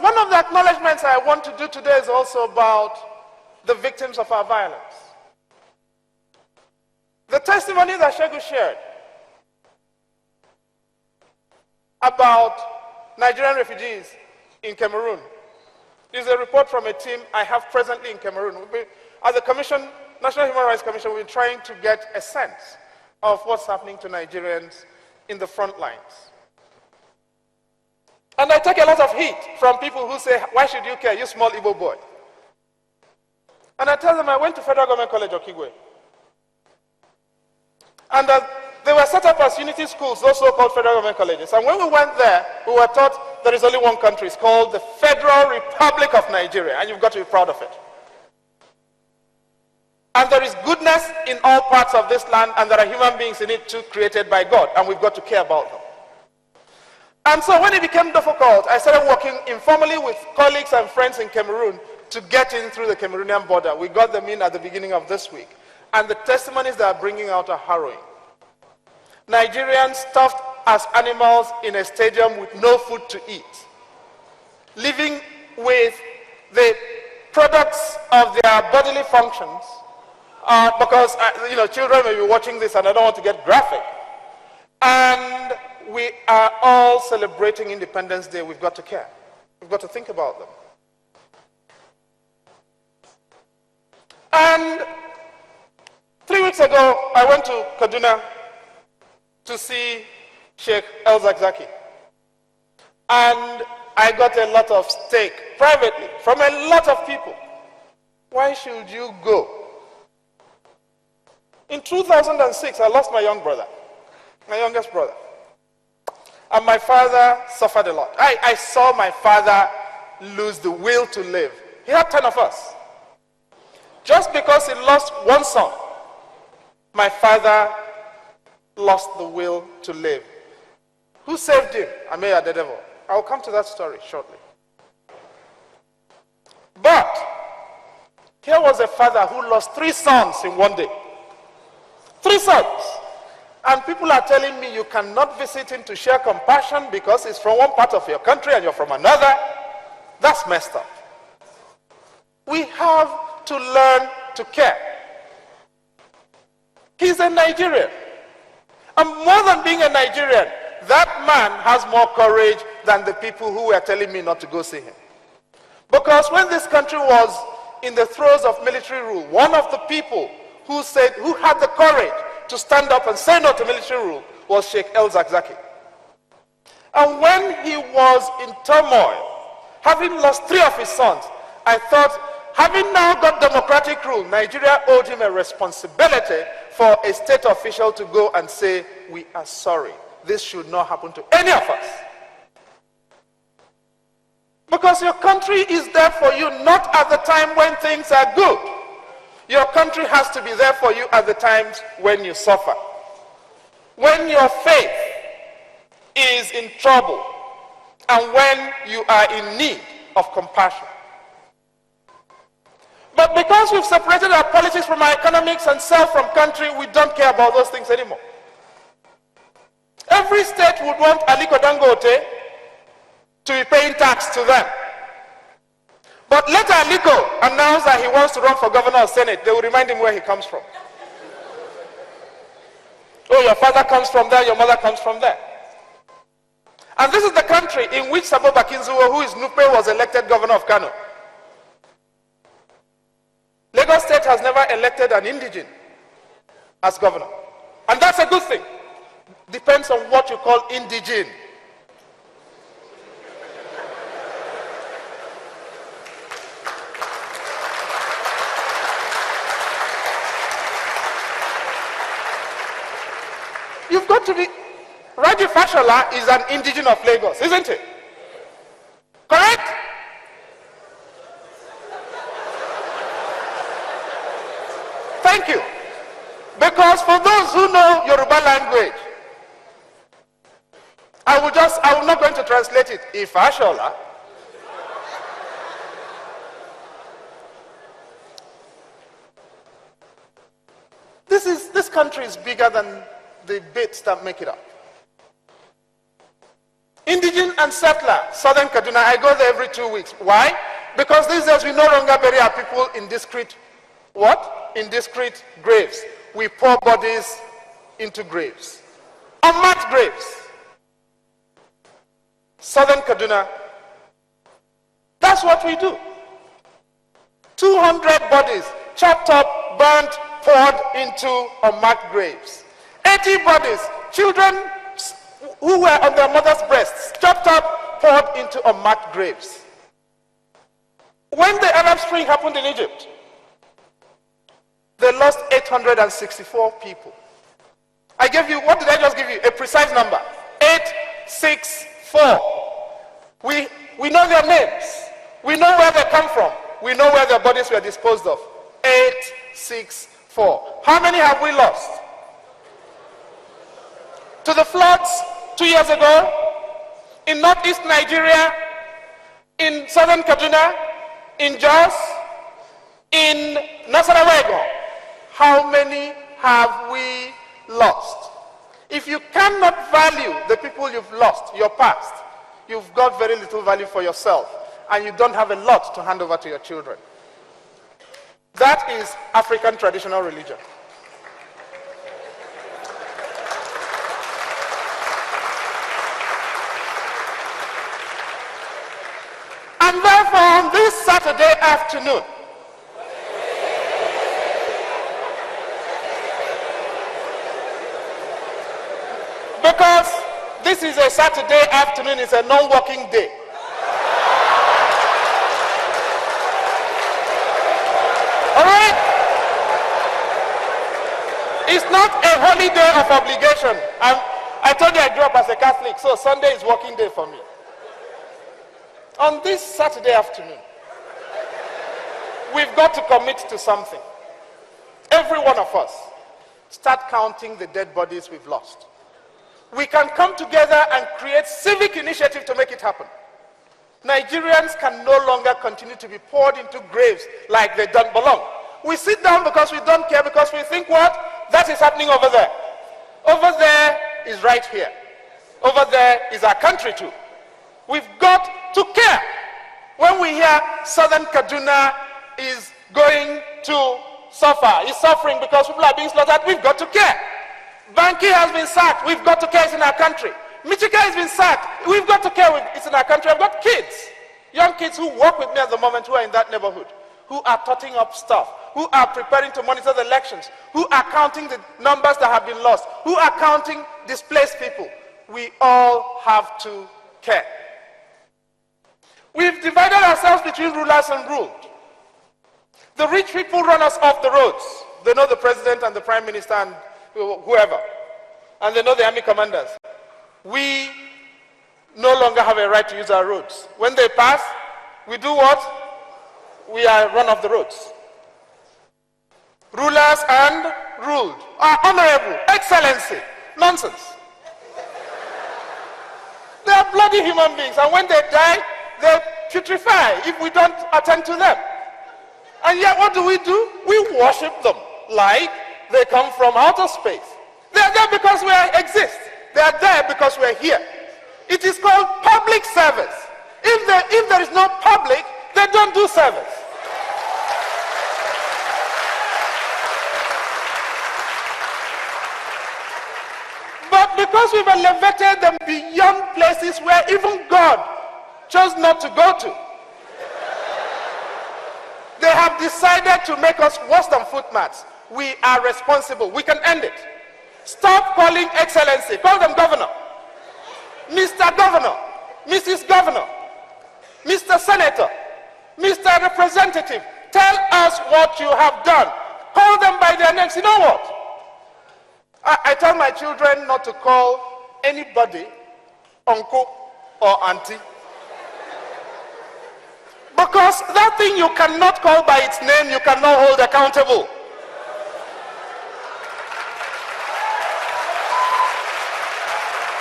one of the acknowledgements I want to do today is also about the victims of our violence. The testimony that Shegu shared about Nigerian refugees in Cameroon is a report from a team I have presently in Cameroon. As the Commission, National Human Rights Commission, we're trying to get a sense of what's happening to Nigerians in the front lines. And I take a lot of heat from people who say, why should you care, you small Igbo boy? And I tell them I went to Federal Government College, Okigwe. And they were set up as unity schools, those so-called federal government colleges. And when we went there, we were taught there is only one country. It's called the Federal Republic of Nigeria, and you've got to be proud of it. And there is goodness in all parts of this land, and there are human beings in it too, created by God, and we've got to care about them. And so when it became difficult, I started working informally with colleagues and friends in Cameroon to get in through the Cameroonian border. We got them in at the beginning of this week. And the testimonies they are bringing out are harrowing. Nigerians stuffed as animals in a stadium with no food to eat, living with the products of their bodily functions, because children may be watching this and I don't want to get graphic. And we are all celebrating Independence Day. We've got to care. We've got to think about them. And 3 weeks ago, I went to Kaduna to see Sheikh El-Zakzaki. And I got a lot of stake privately from a lot of people. Why should you go? In 2006, I lost my young brother, my youngest brother. And my father suffered a lot. I saw my father lose the will to live. He had 10 of us. Just because he lost one son, my father lost the will to live. Who saved him? Ameya the devil. I'll come to that story shortly. But here was a father who lost 3 sons in one day. 3 sons. And people are telling me you cannot visit him to share compassion because he's from one part of your country and you're from another. That's messed up. We have to learn to care. He's a Nigerian. And more than being a Nigerian, that man has more courage than the people who were telling me not to go see him. Because when this country was in the throes of military rule, one of the people who had the courage to stand up and say no to military rule was Sheikh El-Zakzaki. And when he was in turmoil, having lost 3 of his sons, I thought, having now got democratic rule, Nigeria owed him a responsibility for a state official to go and say, we are sorry. This should not happen to any of us. Because your country is there for you not at the time when things are good. Your country has to be there for you at the times when you suffer. When your faith is in trouble and when you are in need of compassion. But because we've separated our politics from our economics and self from country, we don't care about those things anymore. Every state would want Aliko Dangote to be paying tax to them. But let Aliko announce that he wants to run for governor or senate, they will remind him where he comes from. Oh, your father comes from there, your mother comes from there. And this is the country in which Sabo Bakinzuwo, who is Nupe, was elected governor of Kano. Lagos State has never elected an indigene as governor. And that's a good thing. Depends on what you call indigene. You've got to be... Raji Fashola is an indigene of Lagos, isn't it? Correct? Thank you. Because for those who know Yoruba language, I'm not going to translate it. Ifashola. This country is bigger than the bits that make it up. Indigene and settler, Southern Kaduna, I go there every 2 weeks. Why? Because these days we no longer bury our people in discrete, what? In discrete graves. We pour bodies into graves. Unmarked graves. Southern Kaduna, that's what we do. 200 bodies, chopped up, burnt, poured into unmarked graves. 80 bodies, children who were on their mother's breasts, chopped up, poured into unmarked graves. When the Arab Spring happened in Egypt, they lost 864 people. I gave you, what did I just give you? A precise number. 864. We know their names. We know where they come from. We know where their bodies were disposed of. 864. How many have we lost? To the floods 2 years ago, in northeast Nigeria, in southern Kaduna, in Jos, in Nasarawa. How many have we lost? If you cannot value the people you've lost, your past, you've got very little value for yourself, and you don't have a lot to hand over to your children. That is African traditional religion. And therefore, on this Saturday afternoon, because this is a Saturday afternoon, it's a non-working day. All right? It's not a holiday of obligation. I told you I grew up as a Catholic, so Sunday is working day for me. On this Saturday afternoon, we've got to commit to something. Every one of us, start counting the dead bodies we've lost. We can come together and create civic initiative to make it happen. Nigerians can no longer continue to be poured into graves like they don't belong. We sit down because we don't care, because we think, what? That is happening over there. Over there is right here. Over there is our country too. We've got to care. When we hear southern Kaduna is going to suffer, is suffering because people are being slaughtered, we've got to care. Banki has been sacked, we've got to care, it's in our country. Michika has been sacked, we've got to care, it's in our country. I've got kids, young kids who work with me at the moment who are in that neighborhood, who are totting up stuff, who are preparing to monitor the elections, who are counting the numbers that have been lost, who are counting displaced people. We all have to care. We've divided ourselves between rulers and ruled. The rich people run us off the roads. They know the president and the prime minister and whoever. And they know the army commanders. We no longer have a right to use our roads. When they pass, we do what? We are run off the roads. Rulers and ruled are honorable, excellency. Nonsense. They are bloody human beings, and when they die, they putrefy if we don't attend to them. And yet what do? We worship them like they come from outer space. They are there because we exist. They are there because we are here. It is called public service. If there is no public, they don't do service. But because we've elevated them beyond places where even God chose not to go to, they have decided to make us worse than footmats. We are responsible. We can end it. Stop calling excellency. Call them governor. Mr. Governor, Mrs. Governor, Mr. Senator, Mr. Representative. Tell us what you have done. Call them by their names. You know what? I tell my children not to call anybody uncle or auntie. Because that thing you cannot call by its name, you cannot hold accountable.